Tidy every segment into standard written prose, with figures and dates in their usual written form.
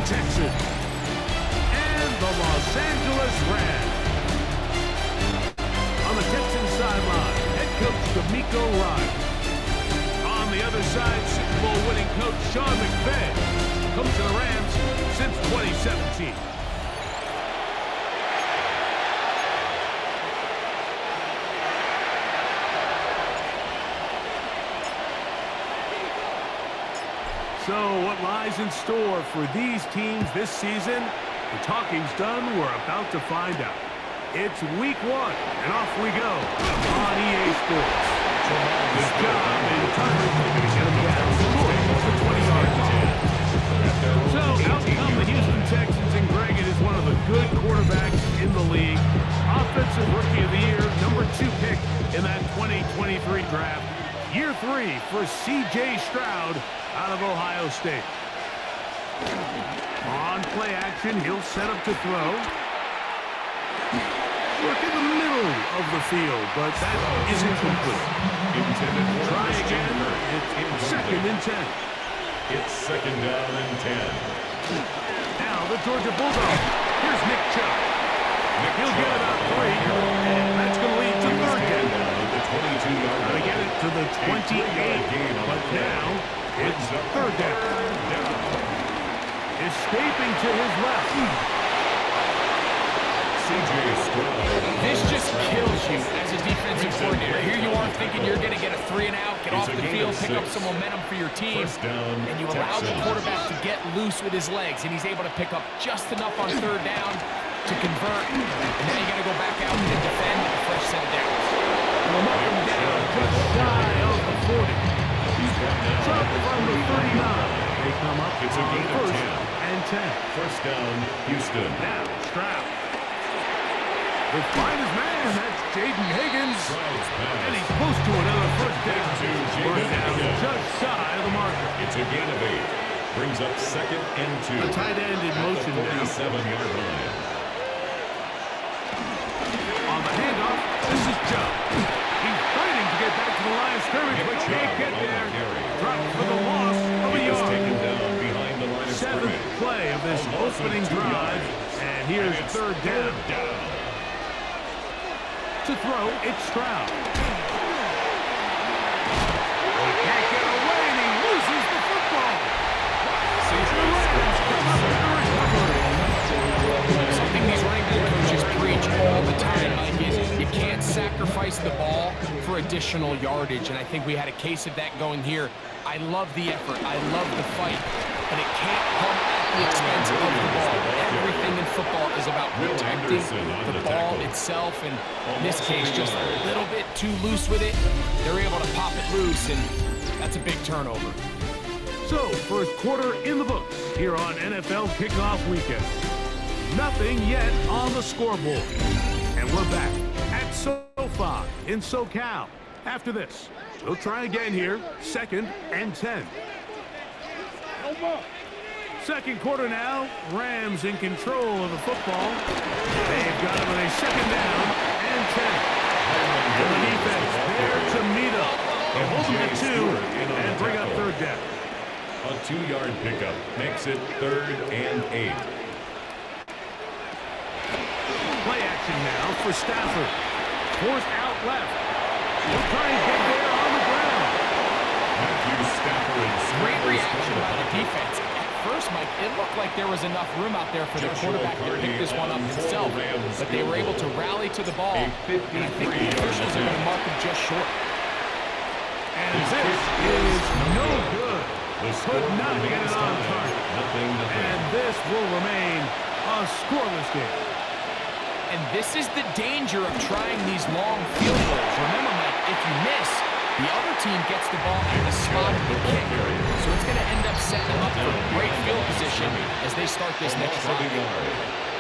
Texans and the Los Angeles Rams. On the Texans sideline, head coach D'Amico Ryan. On the other side, Super Bowl winning coach Sean McVay, coach of the Rams since 2017. So what lies in store for these teams this season? The talking's done. We're about to find out. It's week 1, and off we go on EA Sports. Good job in time to get him down. The 20-yard line. So out come the Houston Texans, and Greg, it is one of the good quarterbacks in the league. Offensive Rookie of the Year, number 2 pick in that 2023 draft. Year 3 for C.J. Stroud out of Ohio State. On play action, he'll set up to throw. Work in the middle of the field, but that isn't complete. Try again. It's second and 10. It's second down and 10. Now the Georgia Bulldogs. Here's Nick Chubb. He'll get about 3, and that's going to lead to third down. Got to get it to the 28, but now it's third down. Escaping to his left. This just kills you as a defensive coordinator. Here you are thinking you're going to get a 3 and out, get off the field, pick up some momentum for your team, and you allow the quarterback to get loose with his legs, and he's able to pick up just enough on third down to convert, and now you got to go back out and defend a fresh set of downs. Momentum down just shy of the 40. Chubb from the 39. They come up It's a gain of first 10. and 10. First down, Houston. Now Stroud. He'll find his man. That's Jaden Higgins. And he's close to another first down. First down just shy of the marker. It's a gain of 8. Brings up second and 2. The tight end in motion now. 47-yard line. On the handoff, this is Chubb. He's fighting to get back to the line of scrimmage, but can't get there. Dropped for the loss of a He's taken yard. down behind the line of Seventh scrimmage. play of this opening drive. And here's third down. To throw, it's Stroud. He can't get away, and he loses the football. Something these running back coaches preach all the time, Mike, is you can't sacrifice the ball for additional yardage, and I think we had a case of that going here. I love the effort. I love the fight, but it can't come at the expense of the ball. Everything in football is about protecting the ball itself, and in this case, just a little bit too loose with it. They're able to pop it loose, and that's a big turnover. So, first quarter in the books here on NFL Kickoff Weekend. Nothing yet on the scoreboard. And we're back at SoFi in SoCal. After this, we'll try again here. Second and 10. Second quarter now. Rams in control of the football. They've got it with a second down and 10. And the defense there to meet up. They hold them at 2 and bring up third down. A 2-yard pickup makes it third and 8. Play action now for Stafford. Forced out left. He'll try and get there on the ground. Matthew Stafford. Great reaction by the defense. At first, Mike, it looked like there was enough room out there for the quarterback to pick this one up himself, but they were able to rally to the ball, and I think the officials are going to mark him just short. And this is no good. Could not get it on target. And this will remain a scoreless game. And this is the danger of trying these long field goals. Remember, Mike, if you miss, the other team gets the ball at the spot of the kick. So it's going to end up setting them up for great field position as they start this next drive.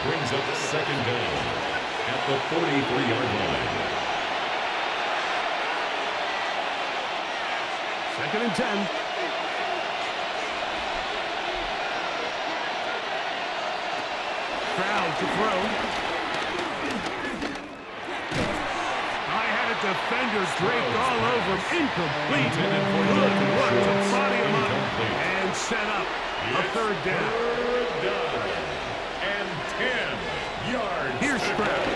Brings up second down at the 43-yard line. Second and 10. Stroud to throw. I had it defender draped all over him. Incomplete. Good work to body him up and set up a third down. Third down and 10 yards. Here's Stroud.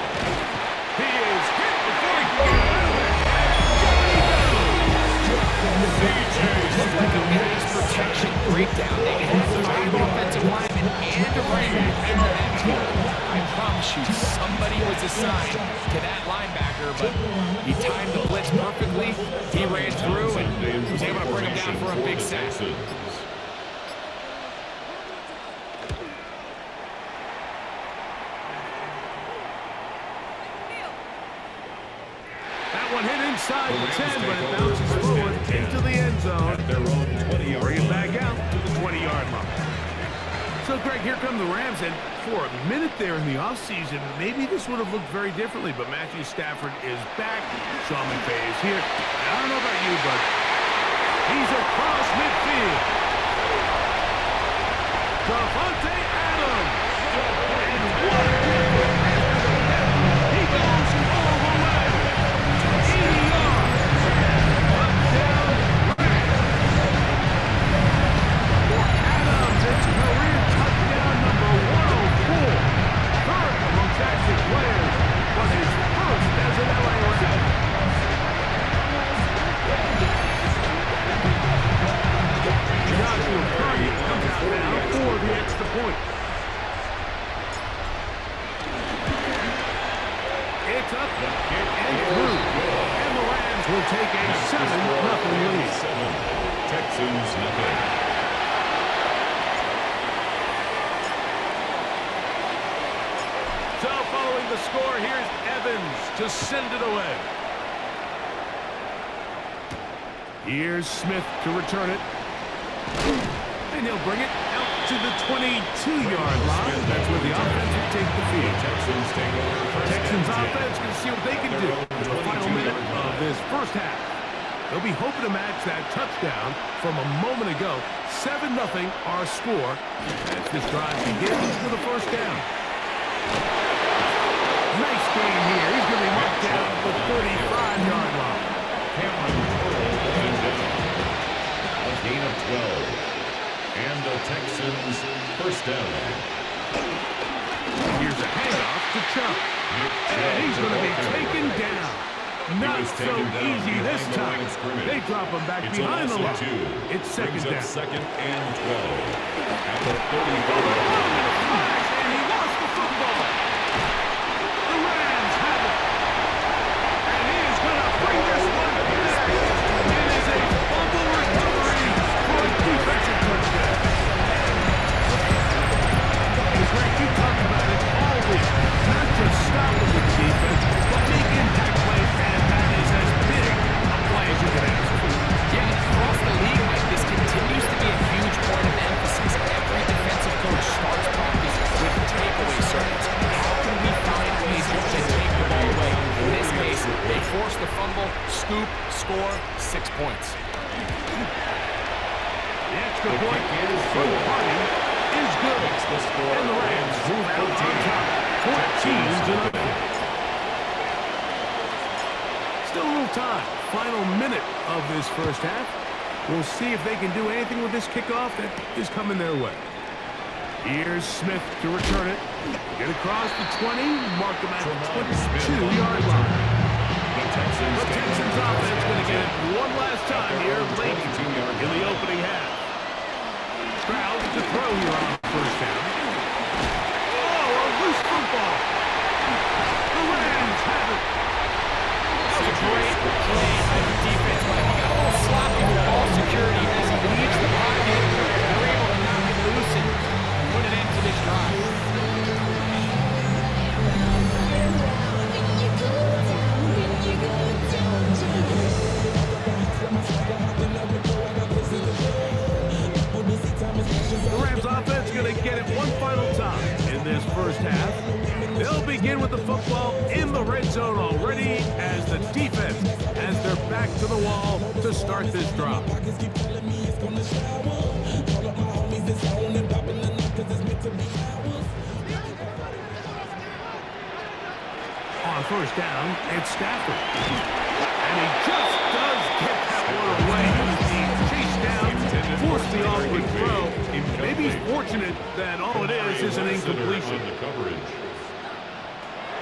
He is hit before he can get out of it. Looked like a pass protection breakdown. They had 5 offensive linemen and a running back into that team. I promise you, somebody was assigned to that linebacker, but he timed the blitz perfectly. He ran through and was able to bring him down for a big sack. That one hit inside the 10, but it bounces forward into the end zone. At their own 20-yard Bring it line. back out to the 20-yard line. So, Greg, here come the Rams, and for a minute there in the offseason, maybe this would have looked very differently, but Matthew Stafford is back. Sean McVay is here. And I don't know about you, but he's across midfield. Davante Adams. And what a difference. He goes all the way. 80 yards. Touchdown. For Adams, it's career touchdown number 104. Third amongst active players, but his first as an LA Ram. Joshua Purdy comes out now for the extra point. It's up and through. And the Rams will take a 7-0 lead. Texans nothing. So following the score, here's Evans to send it away. Here's Smith to return it. And he'll bring it out to the 22-yard line. That's where the offense will take the field. Texans take over. Texans offense can see what they can do in the final minute of this first half. They'll be hoping to match that touchdown from a moment ago. 7-0 our score as this drive begins with a first down. Nice game here. He's going to be marked down at the 35-yard line. Cameron Curl down. A gain of 12. And the Texans first down. Here's a handoff to Chubb. And he's going to be taken down. Not so easy this time. They drop him back behind the line. It's second down. Second and 12. At the 35. And he lost the football. The Rams have it. And he is going to bring this one back. It is a fumble recovery for a defensive touchdown. Greg, you talked about it all week. Not just stopping the defense, but make impact plays, and that is as big a play as you can ask for. Yeah, across the league, Mike, this continues to be a huge point of emphasis. Every defensive coach starts practice with takeaway circuits. How can we find ways to take the ball away? In this case, they forced the fumble, scoop, score, 6 points. The extra point from Hardy is good. And the Rams move out on top, 14-0. Still a little time. Final minute of this first half. We'll see if they can do anything with this kickoff that is coming their way. Here's Smith to return it. Get across the 20, mark him at the 22-yard line. The Texans offense going to get it one last time here late in the opening half. Stroud to throw here on first down. Oh, a loose football. The Rams have it. That was a great play by the defense. But he got a little sloppy with ball security as he leaves the pocket. They were able to knock it loose and put an end to this drive. The Rams offense going to get it one final time in this first half. They'll begin with the football in the red zone already as the defense has their back to the wall to start this drive. On first down, it's Stafford. is an incompletion. On the coverage.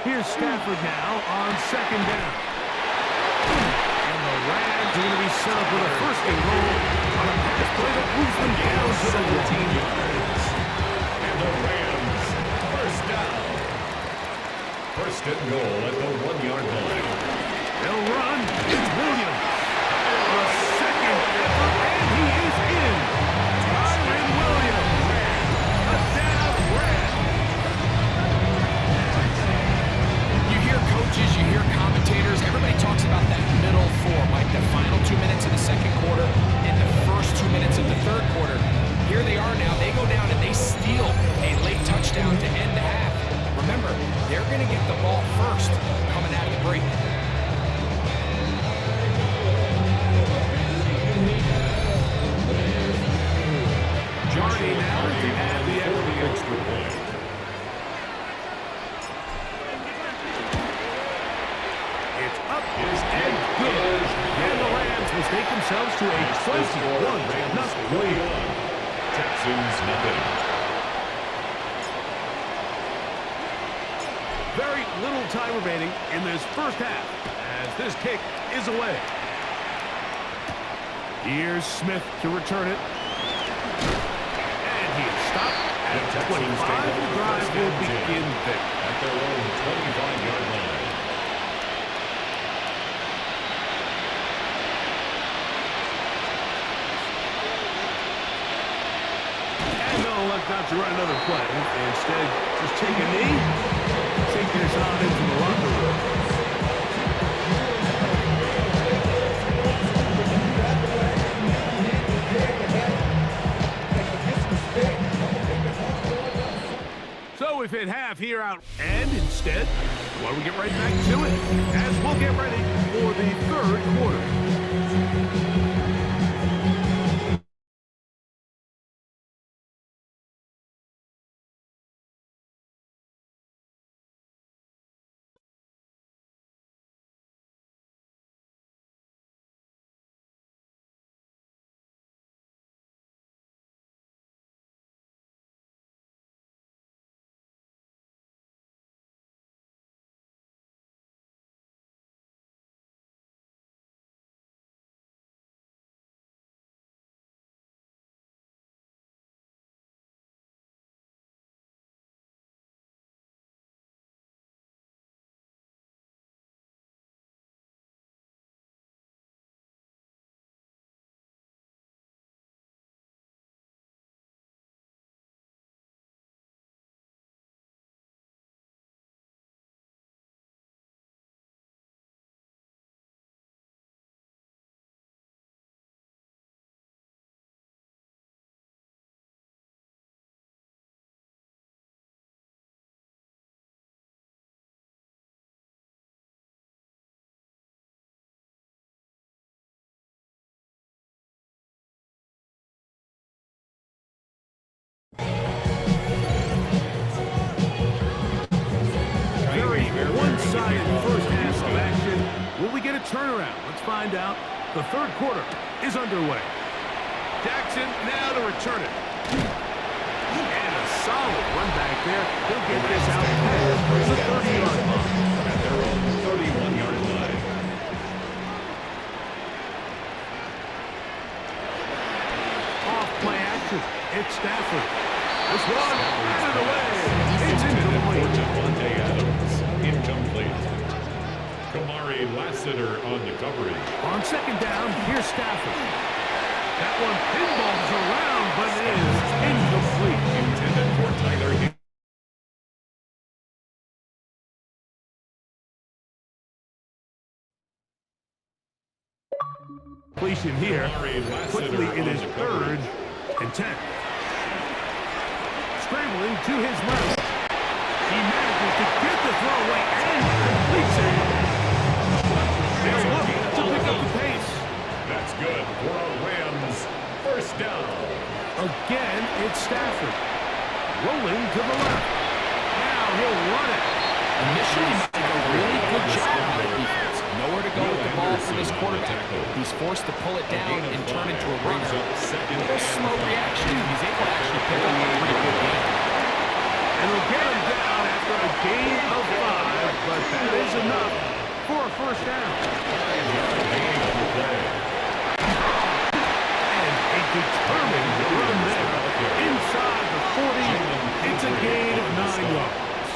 Here's Stafford now on second down. And the Rams are going to be set up with a first and goal on a pass play that moves them down to the 14 yards. And the Rams, first down. First and goal at the 1-yard line. They'll run. It's Williams. A second effort, and he is in. Tyron Williams. A down grab. You hear coaches, you hear commentators, everybody talks about that middle four, like the final 2 minutes of the second quarter and the first 2 minutes of the third quarter. Here they are now. They go down and they steal a late touchdown to end the half. Remember, they're going to get the ball first coming out of the break. Jardy now to add the extra point. It's up and good. And the Rams will take themselves to a 21-0 lead. Texans nothing. Very little time remaining in this first half as this kick is away. Here's Smith to return it. And he is stopped at 25. The drive will begin there. At their own 25-yard line. And no luck not to run another play. Instead, just take a knee, take this on into the locker room. So we've hit half here out, and instead, why don't we get right back to it as we'll get ready for the third quarter. One-sided first half of action. Will we get a turnaround? Let's find out. The third quarter is underway. Jackson now to return it. And a solid run back there. He'll get this out past the 30-yard line. At their own 31-yard line. Off play action. It's Stafford. This one out of the way. It's incomplete. Incomplete. Kamari Lassiter on the coverage. On second down, here's Stafford. That one pinballs around, but it is incomplete. Intended for Tyler Hill. Completion here. Quickly in his third and 10. Scrambling to his left. He manages to get the throw away and completes it. They'll look to pick up the pace. That's good for a Rams first down. Again, it's Stafford. Rolling to the left. Now he'll run it. Initially, a really good job by the defense. Nowhere to go with the ball for this quarterback. He's forced to pull it down and turn into a runner. A little slow reaction. He's able to actually pick up a pretty good game. And he'll get him down after a gain of 5, but that is enough for a first down. And a determined run there inside the 40. It's a gain of 9 yards.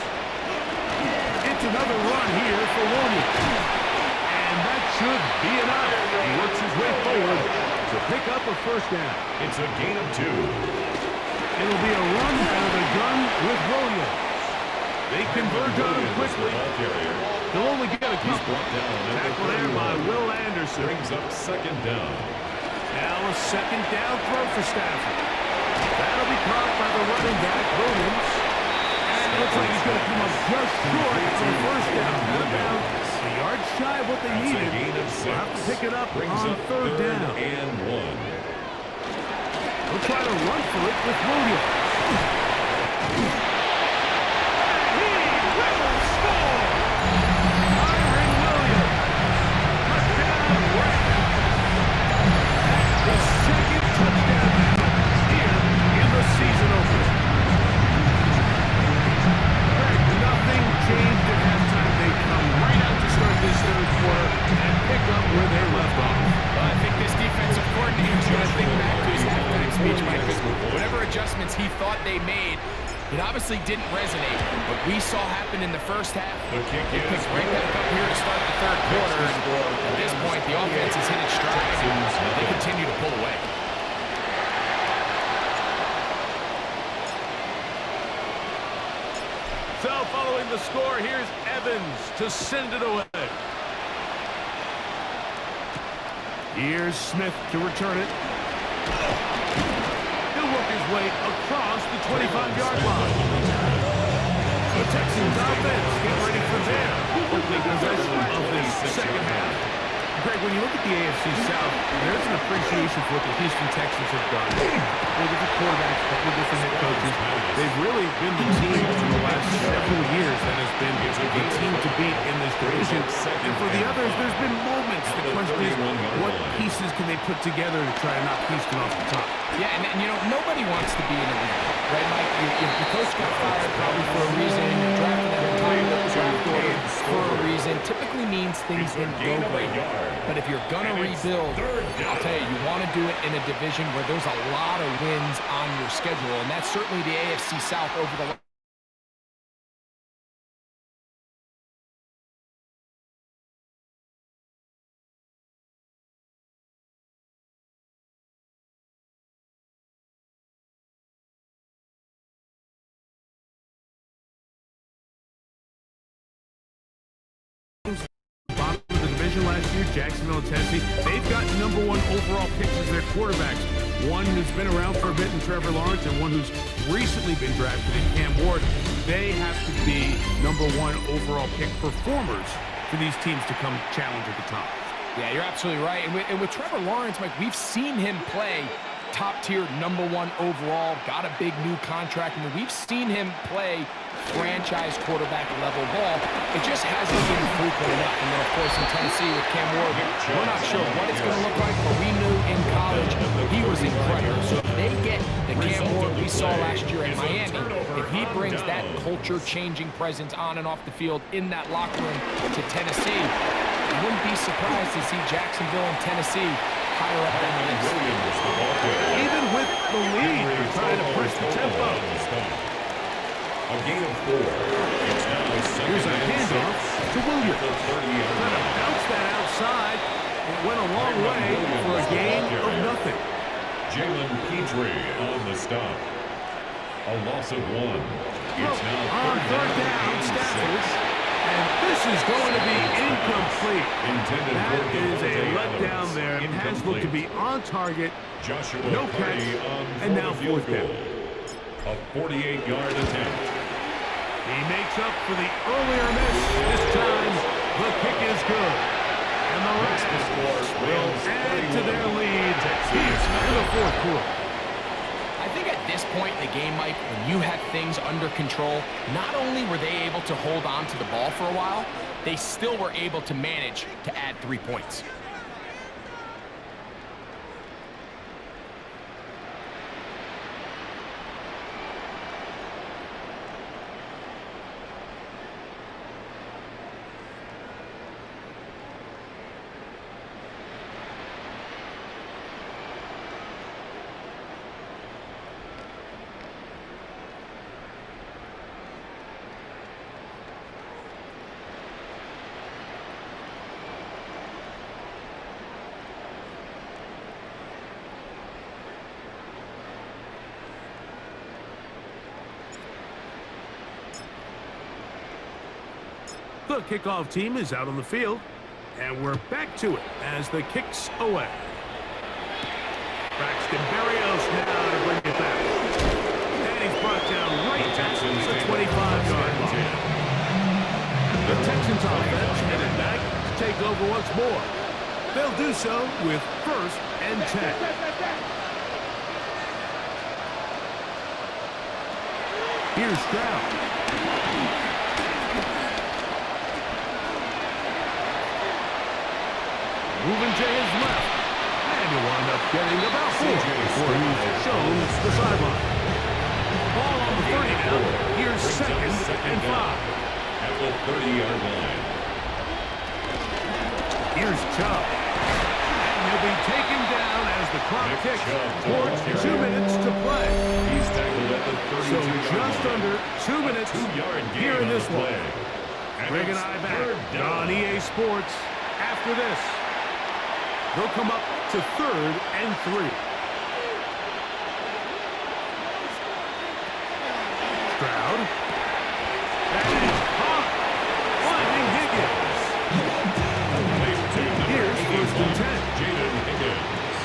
It's another run here for Williams. And that should be enough. He works his way forward to pick up a first down. It's a gain of 2. It'll be a run out of the gun with Williams. They converge on him quickly. They'll only get a couple. Tackle there by Will Anderson. Brings up second down. Now a second down throw for Stafford. That'll be caught by the running back, Williams. And it looks like he's going to come up just short for the first down. Out of bounds. A yard shy of what they needed. They'll have to pick it up on third down. And 1. They'll try to run for it with Williams. He will score! Myron Williams. Touchdown, Rams. The second touchdown here in the season opener. Greg, nothing changed at halftime. They come right out to start this third quarter and pick up where they left off. Well, I think this defensive coordinator is going to think back to his halftime speech, Mike, because whatever adjustments he thought they made, it obviously didn't resonate. What we saw happen in the first half, The kick it is picked right back up here to start the third quarter. At this point, the offense has hit its stride, and they continue to pull away. So following the score, here's Evans to send it away. Here's Smith to return it. He'll work his way across the 25-yard line. The Texans offense get ready for their opening possession of this second half. Greg, when you look at the AFC South, there's an appreciation for what the Houston Texans have done. With different quarterbacks, a couple of different head coaches. They've really been the team in the last several years that has been the team to beat in this division. And for the others, there's been moments. The question is, what pieces can they put together to try to knock Houston off the top? Yeah, and you know, nobody wants to be in a league, right, Mike? The coach got fired probably for a reason. You drafted at the time of the draft order for a reason. Typically means things didn't go great. But if you're going to rebuild, I'll tell you, you want to do it in a division where there's a lot of wins on your schedule, and that's certainly the AFC South over the last. Bottom of the division last year, Jacksonville and Tennessee, they've got #1 overall picks as their quarterbacks. One who's been around for a bit in Trevor Lawrence and one who's recently been drafted in Cam Ward. They have to be #1 overall pick performers for these teams to come challenge at the top. Yeah, you're absolutely right. And with Trevor Lawrence, Mike, we've seen him play top-tier #1 overall, got a big new contract. I mean, we've seen him play franchise quarterback level ball. It just hasn't been frequent enough. And then, of course, in Tennessee with Cam Ward, we're not sure what it's going to look like, but we knew in college he was incredible. So if they get the Cam Ward we saw last year in Miami, if he brings that culture-changing presence on and off the field in that locker room to Tennessee, I wouldn't be surprised to see Jacksonville and Tennessee higher up on the list. Even with the lead, they're trying to push the tempo. A gain of 4. It's now Here's a handoff to Williams. Trying to bounce that outside. It went a long way for a gain of nothing. Jalen Petrie on the stop. A loss of 1. It's now On third down, Stafford. And this is going to be incomplete. That is a letdown there. Pass looked to be on target. Joshua No catch. And now fourth down. A 48-yard attempt. He makes up for the earlier miss. This time, the kick is good. And the Rams will add to their lead here in the fourth quarter. I think at this point in the game, Mike, when you had things under control, not only were they able to hold on to the ball for a while, they still were able to manage to add 3 points. The kickoff team is out on the field, and we're back to it as the kick's away. Braxton Berrios now to bring it back. And he's brought down right at the 25-yard line. The Texans offense headed back to take over once more. They'll do so with 1st and 10. Here's Stroud. Moving to his left. And he'll wind up getting about 4 before he's shown the sideline. Ball on the 30 now. Here's 2nd and 5. At the 30-yard line. Here's Chubb. And he'll be taken down as the clock ticks towards 2 minutes to play. He's tackled at the 32-yard So line. just under 2 minutes 2-yard gain here in on this the one. play. And Greg and it's I third back down. on EA Sports after this. They'll come up to 3rd and 3. Stroud. And it's caught. Finding Higgins. Here's 1st and 10. Jaden Higgins.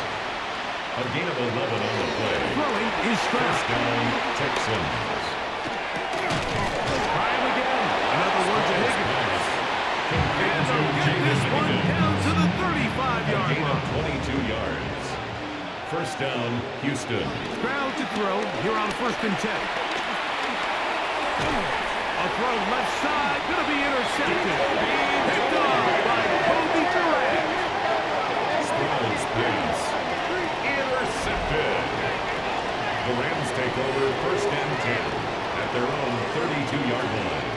A gain of 11 on the play. Throwing is Stroud. First down, Texans. Try him again. Another one to Higgins. And they'll get this one down to the 35-yard Gain of line. 22 yards. First down, Houston. Stroud to throw here on 1st and 10. A throw left side, going to be intercepted. Picked off by Kobe Durant. Stroud's pass. Intercepted. The Rams take over 1st and 10 at their own 32-yard line.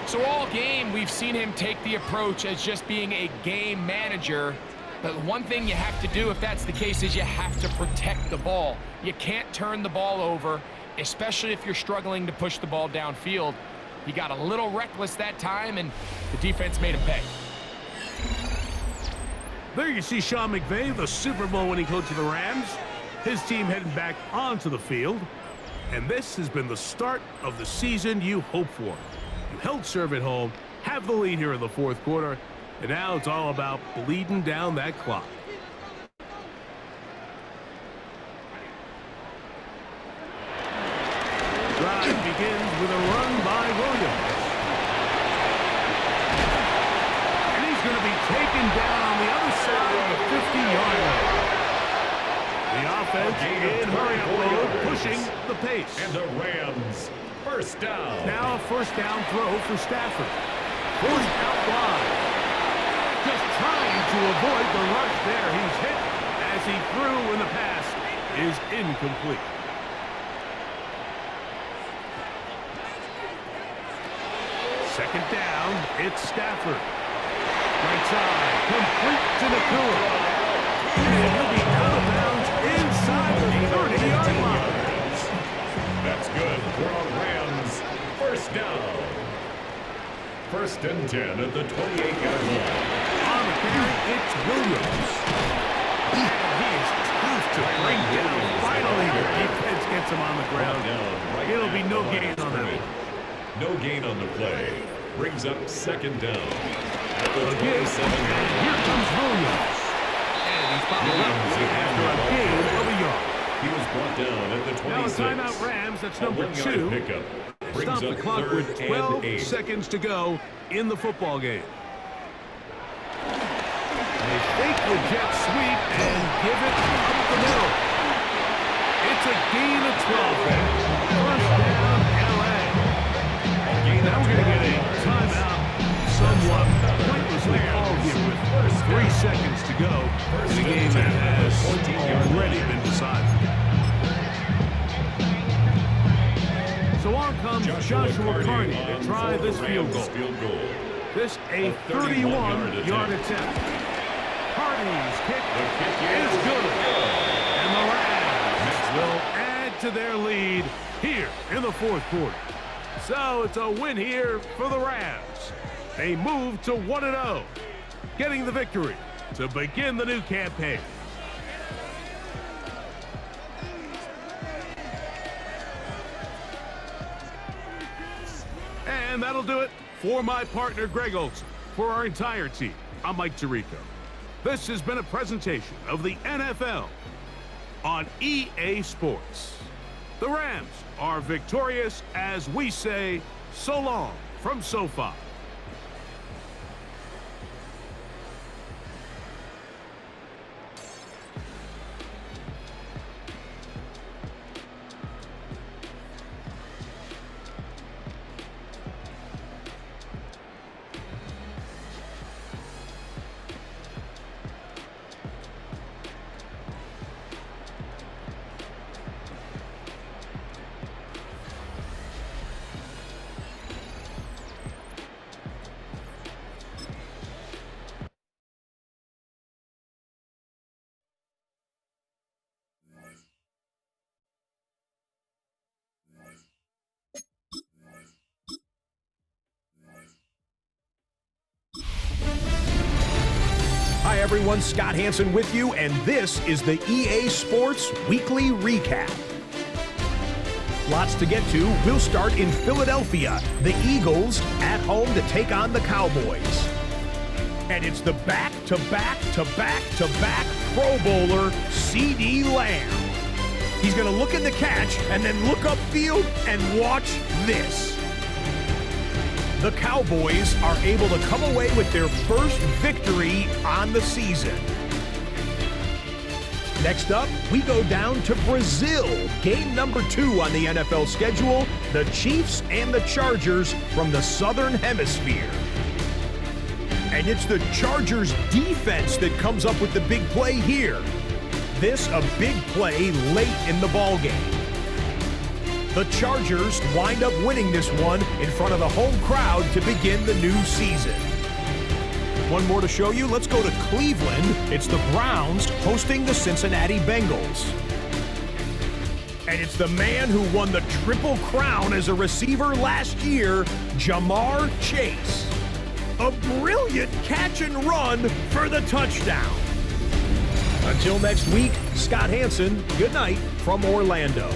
So all game, we've seen him take the approach as just being a game manager. But one thing you have to do, if that's the case, is you have to protect the ball. You can't turn the ball over, especially if you're struggling to push the ball downfield. He got a little reckless that time, and the defense made him pay. There you see Sean McVay, the Super Bowl winning coach of the Rams. His team heading back onto the field. And this has been the start of the season you hope for. You held serve at home, have the lead here in the 4th quarter, and now it's all about bleeding down that clock. Drive begins with a run by Williams. And he's going to be taken down on the other side of the 50-yard line. The offense in hurry-up mode, pushing the pace. And the Rams, first down. Now a 1st down throw for Stafford. Forced out wide. Just trying to avoid the rush there. He's hit as he threw, and the pass is incomplete. Second down, it's Stafford. Right side, complete to Nakua. And he'll be out of bounds inside the 30-yard line. That's good for our Rams. First down. 1st and 10 at the 28-yard line. On the carry, it's Williams. And he is tough to bring down. Finally, the defense gets him on the ground. It'll be no gain on that one. No gain on the play. Brings up 2nd down. At the Again, 27-yard line. here comes Williams. And he's followed up after a gain of a yard. He was brought down at the 26. Now a timeout Rams, that's number 2. Pickup. Stop the clock with 12 8. seconds to go in the football game. They fake the jet sweep and give it up the middle. It's a gain of 12 there. First down, L.A. Now we're going to get a timeout somewhat pointlessly called here with 3 seconds to go in a game that has already been decided. So on comes Joshua Carney to try this field goal. This a 31-yard attempt. Carney's kick is good. And the Rams will add to their lead here in the 4th quarter. So it's a win here for the Rams. They move to 1-0, getting the victory to begin the new campaign. And that'll do it for my partner, Greg Olson. For our entire team, I'm Mike Tirico. This has been a presentation of the NFL on EA Sports. The Rams are victorious as we say so long from SoFi. Hi everyone, Scott Hansen with you, and this is the EA Sports Weekly Recap. Lots to get to. We'll start in Philadelphia. The Eagles at home to take on the Cowboys. And it's the back-to-back-to-back-to-back Pro Bowler, C.D. Lamb. He's going to look at the catch and then look upfield and watch this. The Cowboys are able to come away with their first victory on the season. Next up, we go down to Brazil. Game number 2 on the NFL schedule, the Chiefs and the Chargers from the Southern Hemisphere. And it's the Chargers defense that comes up with the big play here. This a big play late in the ballgame. The Chargers wind up winning this one in front of the home crowd to begin the new season. One more to show you. Let's go to Cleveland. It's the Browns hosting the Cincinnati Bengals. And it's the man who won the Triple Crown as a receiver last year, Jamar Chase. A brilliant catch and run for the touchdown. Until next week, Scott Hansen, good night from Orlando.